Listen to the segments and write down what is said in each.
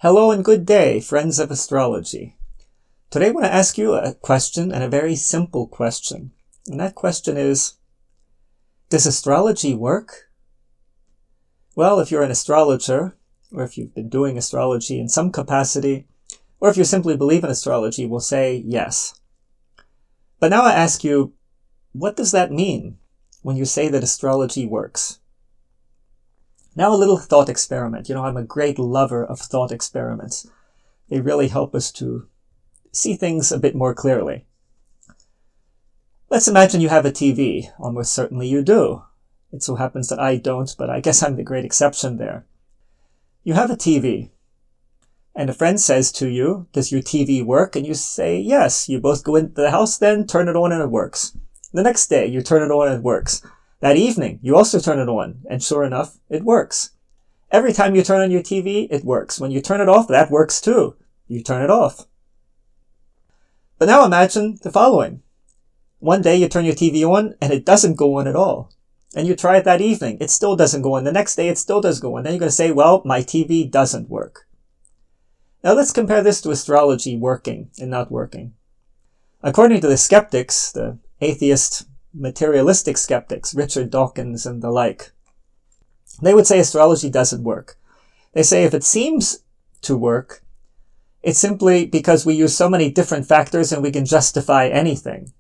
Hello and good day, friends of astrology. Today I want to ask you a question, and a very simple question. And that question is, does astrology work? Well, if you're an astrologer, or if you've been doing astrology in some capacity, or if you simply believe in astrology, we'll say yes. But now I ask you, what does that mean when you say that astrology works? Now a little thought experiment. I'm a great lover of thought experiments. They really help us to see things a bit more clearly. Let's imagine you have a TV. Almost certainly you do. It so happens that I don't, but I guess I'm the great exception there. You have a TV, and a friend says to you, does your TV work? And you say, yes. You both go into the house, then turn it on and it works. The next day, you turn it on and it works. That evening, you also turn it on, and sure enough, it works. Every time you turn on your TV, it works. When you turn it off, that works too. You turn it off. But now imagine the following. One day you turn your TV on, and it doesn't go on at all. And you try it that evening. It still doesn't go on. The next day, it still does go on. Then you're going to say, well, my TV doesn't work. Now let's compare this to astrology working and not working. According to the skeptics, the atheist materialistic skeptics, Richard Dawkins and the like, they would say astrology doesn't work. They say if it seems to work, it's simply because we use so many different factors and we can justify anything.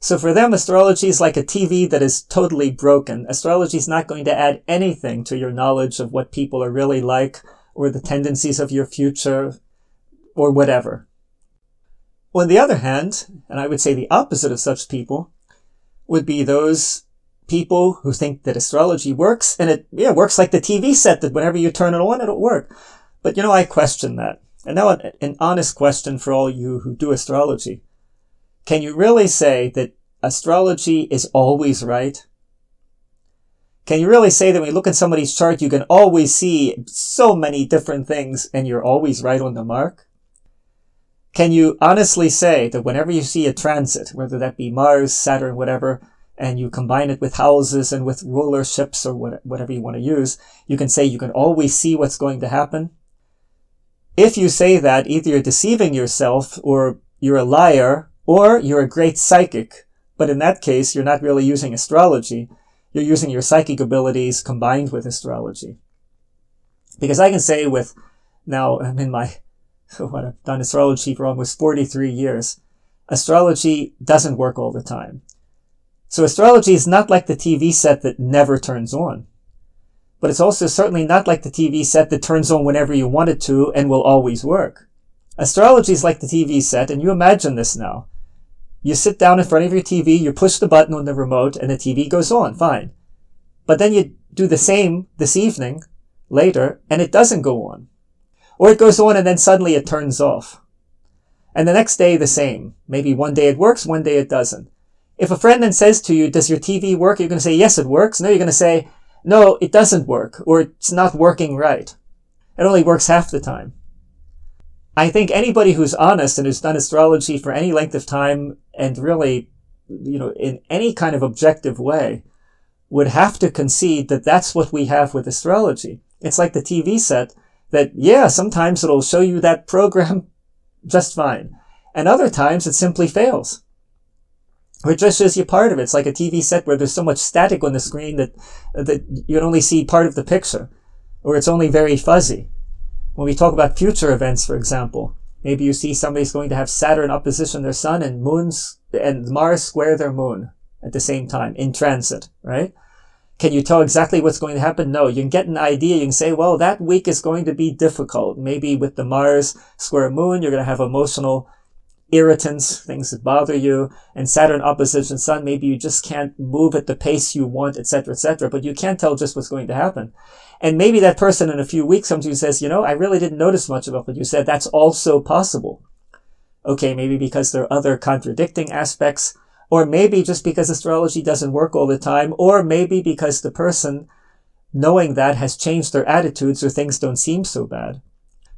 So for them, astrology is like a TV that is totally broken. Astrology is not going to add anything to your knowledge of what people are really like, or the tendencies of your future, or whatever. On the other hand, and I would say the opposite of such people, would be those people who think that astrology works, and it works like the TV set, that whenever you turn it on, it'll work. But I question that. And now an honest question for all you who do astrology. Can you really say that astrology is always right? Can you really say that when you look at somebody's chart, you can always see so many different things and you're always right on the mark? Can you honestly say that whenever you see a transit, whether that be Mars, Saturn, whatever, and you combine it with houses and with rulerships or whatever you want to use, you can say you can always see what's going to happen? If you say that, either you're deceiving yourself, or you're a liar, or you're a great psychic. But in that case, you're not really using astrology. You're using your psychic abilities combined with astrology. Because I can say I've done astrology for almost 43 years. Astrology doesn't work all the time. So astrology is not like the TV set that never turns on. But it's also certainly not like the TV set that turns on whenever you want it to and will always work. Astrology is like the TV set, and you imagine this now. You sit down in front of your TV, you push the button on the remote, and the TV goes on, fine. But then you do the same this evening, later, and it doesn't go on. Or it goes on and then suddenly it turns off. And the next day the same. Maybe one day it works, one day it doesn't. If a friend then says to you, does your TV work? You're going to say, yes, it works. No, you're going to say, no, it doesn't work, or it's not working right. It only works half the time. I think anybody who's honest and who's done astrology for any length of time and really, in any kind of objective way, would have to concede that that's what we have with astrology. It's like the TV set that, sometimes it'll show you that program just fine. And other times it simply fails. Or it just shows you part of it. It's like a TV set where there's so much static on the screen that you can only see part of the picture. Or it's only very fuzzy. When we talk about future events, for example, maybe you see somebody's going to have Saturn opposition their sun and Mars square their moon at the same time in transit, right? Can you tell exactly what's going to happen? No, you can get an idea. You can say, well, that week is going to be difficult. Maybe with the Mars square moon, you're going to have emotional irritants, things that bother you, and Saturn opposition sun, maybe you just can't move at the pace you want, etc., etc., but you can't tell just what's going to happen. And maybe that person in a few weeks comes to you and says, I really didn't notice much about what you said. That's also possible. Okay, maybe because there are other contradicting aspects, or maybe just because astrology doesn't work all the time, or maybe because the person, knowing that, has changed their attitudes or things don't seem so bad.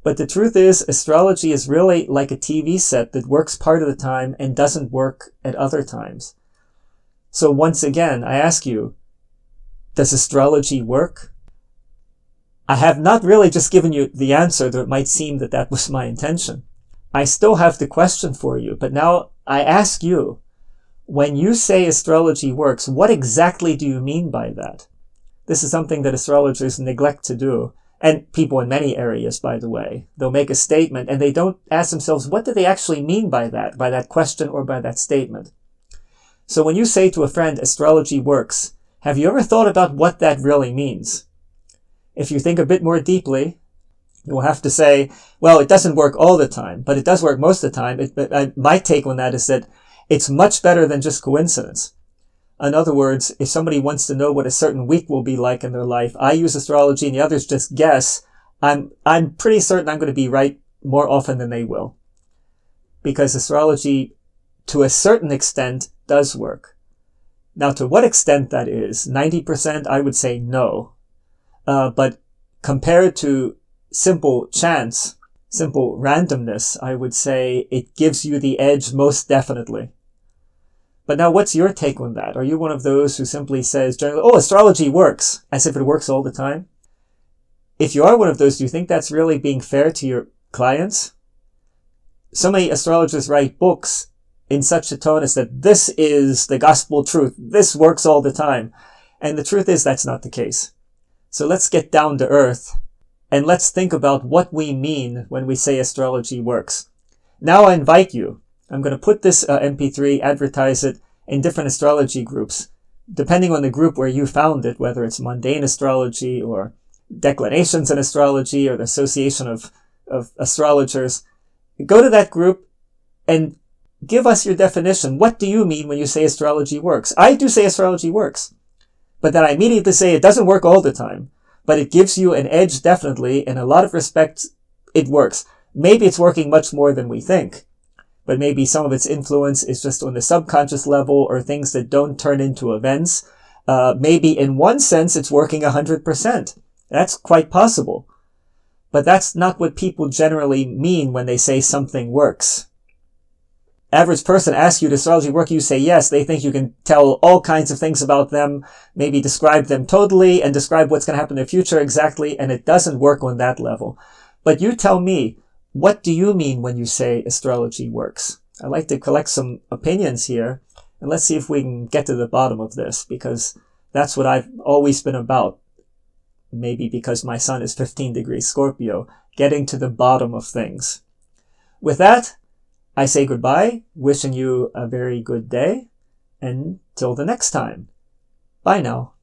But the truth is, astrology is really like a TV set that works part of the time and doesn't work at other times. So once again, I ask you, does astrology work? I have not really just given you the answer, though it might seem that that was my intention. I still have the question for you, but now I ask you, when you say astrology works, what exactly do you mean by that? This is something that astrologers neglect to do, and people in many areas, by the way. They'll make a statement and they don't ask themselves, what do they actually mean by that question or by that statement? So when you say to a friend, astrology works, have you ever thought about what that really means? If you think a bit more deeply, you'll have to say, well, it doesn't work all the time, but it does work most of the time. My take on that is that it's much better than just coincidence. In other words, if somebody wants to know what a certain week will be like in their life, I use astrology and the others just guess. I'm pretty certain I'm going to be right more often than they will. Because astrology, to a certain extent, does work. Now, to what extent that is, 90%, I would say no. But compared to simple chance, simple randomness, I would say it gives you the edge most definitely. But now what's your take on that? Are you one of those who simply says generally, oh, astrology works, as if it works all the time? If you are one of those, do you think that's really being fair to your clients? So many astrologers write books in such a tone as that this is the gospel truth. This works all the time. And the truth is that's not the case. So let's get down to earth and let's think about what we mean when we say astrology works. Now I invite you. I'm going to put this MP3, advertise it in different astrology groups, depending on the group where you found it, whether it's mundane astrology or declinations in astrology or the association of astrologers. Go to that group and give us your definition. What do you mean when you say astrology works? I do say astrology works, but then I immediately say it doesn't work all the time, but it gives you an edge definitely. In a lot of respects, it works. Maybe it's working much more than we think. But maybe some of its influence is just on the subconscious level or things that don't turn into events. Maybe in one sense it's working 100%. That's quite possible. But that's not what people generally mean when they say something works. Average person asks you, does astrology work? You say yes. They think you can tell all kinds of things about them, maybe describe them totally and describe what's going to happen in the future exactly, and it doesn't work on that level. But you tell me, what do you mean when you say astrology works? I'd like to collect some opinions here, and let's see if we can get to the bottom of this, because that's what I've always been about. Maybe because my sun is 15 degrees Scorpio, getting to the bottom of things. With that, I say goodbye, wishing you a very good day, and till the next time. Bye now.